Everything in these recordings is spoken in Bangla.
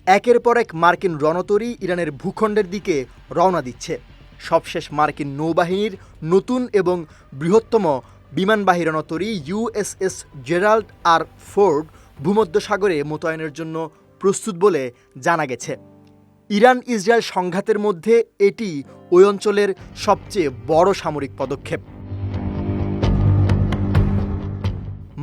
একের পর এক মার্কিন রণতরী ইরানের ভূখণ্ডের দিকে রওনা দিচ্ছে। সবশেষ মার্কিন নৌবাহিনীর নতুন এবং বৃহত্তম বিমানবাহী রণতরী ইউএসএস জেরাল্ড আর ফোর্ড ভূমধ্যসাগরে মোতায়েনের জন্য প্রস্তুত বলে জানা গেছে। ইরান ইসরায়েল সংঘাতের মধ্যে এটি ওই অঞ্চলের সবচেয়ে বড় সামরিক পদক্ষেপ।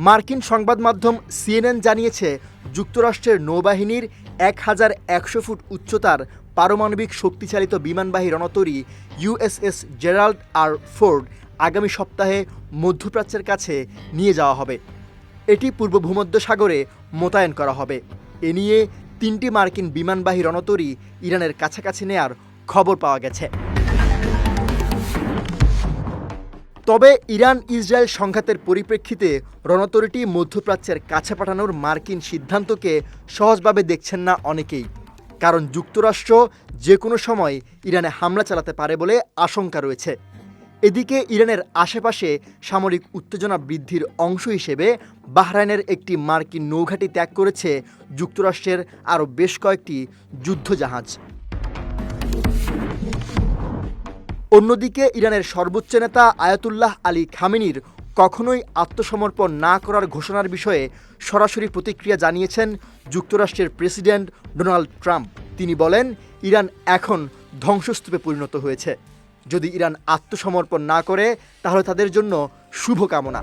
মার্কিন সংবাদ মাধ্যম সিএনএন জানিয়েছে, যুক্তরাষ্ট্রের নৌবাহিনীর 1100 ফুট উচ্চতার পারমাণবিক শক্তিচালিত বিমানবাহী রণতরী ইউএসএস জেরাল্ড আর ফোর্ড আগামী সপ্তাহে মধ্যপ্রাচ্যের কাছে নিয়ে যাওয়া হবে। এটি পূর্ব ভূমধ্যসাগরে মোতায়েন করা হবে। এ নিয়ে 3টি মার্কিন বিমানবাহী রণতরী ইরানের কাছাকাছি নেয়ার খবর পাওয়া গেছে। তবে ইরান ইসরায়েল সংঘাতের পরিপ্রেক্ষিতে রণতরীটি মধ্যপ্রাচ্যের কাছে পাঠানোর মার্কিন সিদ্ধান্তকে সহজভাবে দেখছেন না অনেকেই। কারণ যুক্তরাষ্ট্র যে কোনো সময় ইরানে হামলা চালাতে পারে বলে আশঙ্কা রয়েছে। এদিকে ইরানের আশেপাশে সামরিক উত্তেজনা বৃদ্ধির অংশ হিসেবে বাহরাইনের একটি মার্কিন নৌঘাঁটি ত্যাগ করেছে যুক্তরাষ্ট্রের আরও বেশ কয়েকটি যুদ্ধজাহাজ। অন্যদিকে ইরানের সর্বোচ্চ নেতা আয়াতুল্লাহ আলী খামেনির কখনোই আত্মসমর্পণ না করার ঘোষণার বিষয়ে সরাসরি প্রতিক্রিয়া জানিয়েছেন যুক্তরাষ্ট্রের প্রেসিডেন্ট ডোনাল্ড ট্রাম্প। তিনি বলেন, ইরান এখন ধ্বংসস্তূপে পরিণত হয়েছে। যদি ইরান আত্মসমর্পণ না করে তাহলে তাদের জন্য শুভকামনা।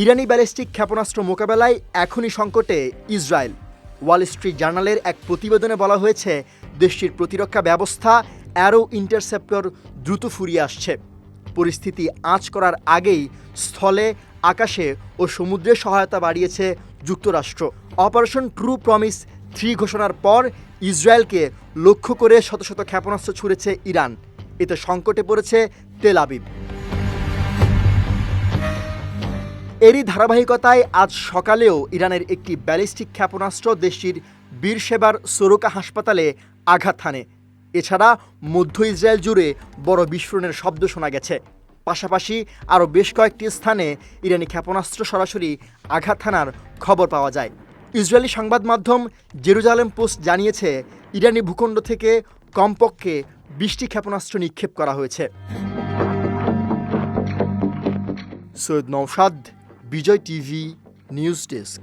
ইরানি ব্যালিস্টিক ক্ষেপণাস্ত্র মোকাবেলায় এখনই সংকটে ইসরায়েল। ওয়াল স্ট্রিট জার্নালের এক প্রতিবেদনে বলা হয়েছে, দেশটির প্রতিরক্ষা ব্যবস্থা অ্যারো ইন্টারসেপ্টর দ্রুত ফুরিয়ে আসছে। পরিস্থিতি আঁচ করার আগেই স্থলে, আকাশে ও সমুদ্রে সহায়তা বাড়িয়েছে যুক্তরাষ্ট্র। অপারেশন ট্রু প্রমিস 3 ঘোষণার পর ইসরায়েলকে লক্ষ্য করে শত শত ক্ষেপণাস্ত্র ছুড়েছে ইরান। এতে সংকটে পড়েছে তেল আবিব। এরই ধারাবাহিকতায় আজ সকালেও ইরানের একটি ব্যালিস্টিক ক্ষেপণাস্ত্র দেশটির বীরশেবার সোরোকা হাসপাতালে আঘাত হানে। এছাড়া মধ্য ইসরায়েল জুড়ে বড় বিস্ফোরণের শব্দ শোনা গেছে। পাশাপাশি আরও বেশ কয়েকটি স্থানে ইরানি ক্ষেপণাস্ত্র সরাসরি আঘাত হানার খবর পাওয়া যায়। ইসরায়েলি সংবাদ মাধ্যম জেরুজালেম পোস্ট জানিয়েছে, ইরানি ভূখণ্ড থেকে কমপক্ষে 20টি ক্ষেপণাস্ত্র নিক্ষেপ করা হয়েছে। সৈয়দ নওশাদ, বিজয় টিভি নিউজ ডেস্ক।